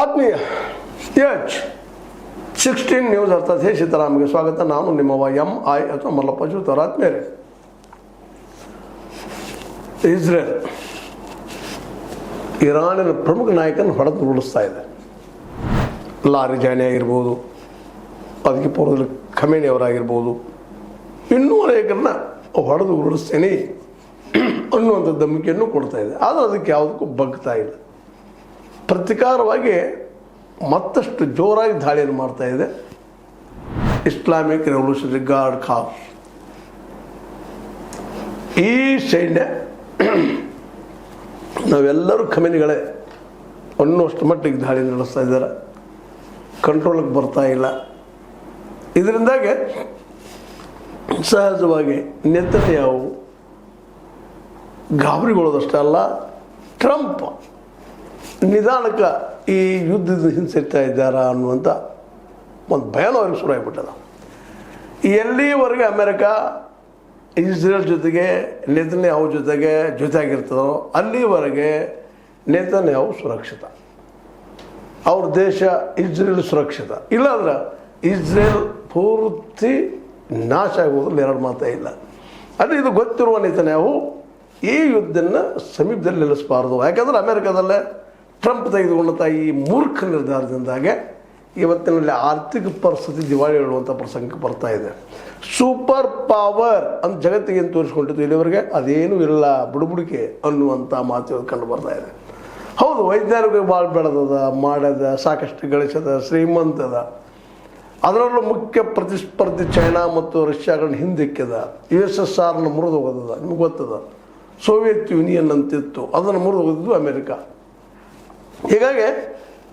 ಆತ್ಮೀಯ H16 news ಅರ್ಥಾತ್ ಹೇ ಸೀತಾರಾಮ್ಗೆ ಸ್ವಾಗತ. ನಾನು ನಿಮ್ಮವ MI ಅಥವಾ ಮಲ್ಲಪ್ಪ ಜೂತವರ. ಆತ್ಮೀಯರೇ, ಇಸ್ರೇಲ್ ಇರಾನಿನ ಪ್ರಮುಖ ನಾಯಕನ ಹೊಡೆದು ಉರುಳಿಸ್ತಾ ಇದೆ. ಲಾರಿ ಜಾನಿ ಆಗಿರ್ಬೋದು, ಅದಕ್ಕೆ ಪೂರ್ವದಲ್ಲಿ ಖಮೇನಿ ಅವರಾಗಿರ್ಬೋದು, ಇನ್ನೂ ಅನೇಕರನ್ನ ಹೊಡೆದು ಉರುಳಿಸ್ತೇನೆ ಅನ್ನುವಂಥ ಧಮಕಿಯನ್ನು ಕೊಡ್ತಾ ಇದೆ. ಆದರೆ ಅದಕ್ಕೆ ಯಾವುದಕ್ಕೂ ಬಗ್ತಾ ಇಲ್ಲ. ಪ್ರತಿಕಾರವಾಗಿ ಮತ್ತಷ್ಟು ಜೋರಾಗಿ ದಾಳಿಯನ್ನು ಮಾಡ್ತಾ ಇದೆ ಇಸ್ಲಾಮಿಕ್ ರೆವಲ್ಯೂಷನರಿ ಗಾರ್ಡ್ ಕಾರ್ಪ್ಸ್. ಈ ಸೈನ್ಯ ನಾವೆಲ್ಲರೂ ಖಮೇನಿಗಳೇ ಅನ್ನುವಷ್ಟು ಮಟ್ಟಿಗೆ ದಾಳಿ ನಡೆಸ್ತಾ ಇದ್ದಾರೆ. ಕಂಟ್ರೋಲಿಗೆ ಬರ್ತಾ ಇಲ್ಲ. ಇದರಿಂದಾಗಿ ಸಹಜವಾಗಿ ನೆತನ್ಯಾಹು ಗಾಬರಿಗೊಳ್ಳೋದಷ್ಟೇ ಅಲ್ಲ, ಟ್ರಂಪ್ ನಿಧಾನಕ್ಕೆ ಈ ಯುದ್ಧದ ಹಿಂಸರಿತಾ ಇದ್ದಾರಾ ಅನ್ನುವಂಥ ಒಂದು ಭಯನೂ ಅವ್ರಿಗೆ ಶುರು ಆಗಿಬಿಟ್ಟದ. ಎಲ್ಲಿವರೆಗೆ ಅಮೆರಿಕ ಇಸ್ರೇಲ್ ಜೊತೆಗೆ ನೆತನ್ಯಾಹು ಜೊತೆಯಾಗಿರ್ತದೋ ಅಲ್ಲಿವರೆಗೆ ನೆತನ್ಯಾಹು ಸುರಕ್ಷಿತ, ಅವ್ರ ದೇಶ ಇಸ್ರೇಲ್ ಸುರಕ್ಷಿತ. ಇಲ್ಲಾಂದ್ರೆ ಇಸ್ರೇಲ್ ಪೂರ್ತಿ ನಾಶ ಆಗೋದ್ರಲ್ಲಿ ಎರಡು ಮಾತೇ ಇಲ್ಲ. ಆದರೆ ಇದು ಗೊತ್ತಿರುವ ನೆತನ್ಯಾಹು ಈ ಯುದ್ಧನ ಸಮೀಪದಲ್ಲಿ ನಿಲ್ಲಿಸಬಾರ್ದು. ಯಾಕಂದರೆ ಅಮೆರಿಕದಲ್ಲೇ ಟ್ರಂಪ್ ತೆಗೆದುಕೊಂಡಂಥ ಈ ಮೂರ್ಖ ನಿರ್ಧಾರದಿಂದಾಗೆ ಇವತ್ತಿನಲ್ಲಿ ಆರ್ಥಿಕ ಪರಿಸ್ಥಿತಿ ದಿವಾಳಿ ಹೇಳುವಂಥ ಪ್ರಸಂಗಕ್ಕೆ ಬರ್ತಾ ಇದೆ. ಸೂಪರ್ ಪವರ್ ಅಂತ ಜಗತ್ತಿಗೆ ಏನು ತೋರಿಸ್ಕೊಂಡಿದ್ದು ಇಲ್ಲಿವರೆಗೆ ಅದೇನೂ ಇಲ್ಲ, ಬುಡುಬುಡಿಕೆ ಅನ್ನುವಂಥ ಮಾತು ಕಂಡು ಬರ್ತಾ ಇದೆ. ಹೌದು, ವೈಜ್ಞಾನಿಕ ಭಾಳ ಬೆಳೆದದ, ಮಾಡದ, ಸಾಕಷ್ಟು ಗಳಿಸದ, ಶ್ರೀಮಂತದ. ಅದರಲ್ಲೂ ಮುಖ್ಯ ಪ್ರತಿಸ್ಪರ್ಧಿ ಚೈನಾ ಮತ್ತು ರಷ್ಯಾಗಳನ್ನ ಹಿಂದಿಕ್ಕಿದ. USSRನ ಮುರಿದು ಹೋಗೋದದ, ನಿಮ್ಗೆ ಗೊತ್ತದ. ಸೋವಿಯತ್ ಯೂನಿಯನ್ ಅಂತಿತ್ತು, ಅದನ್ನು ಮುರಿದು ಹೋಗಿದ್ದು ಅಮೆರಿಕ. ಹೀಗಾಗಿ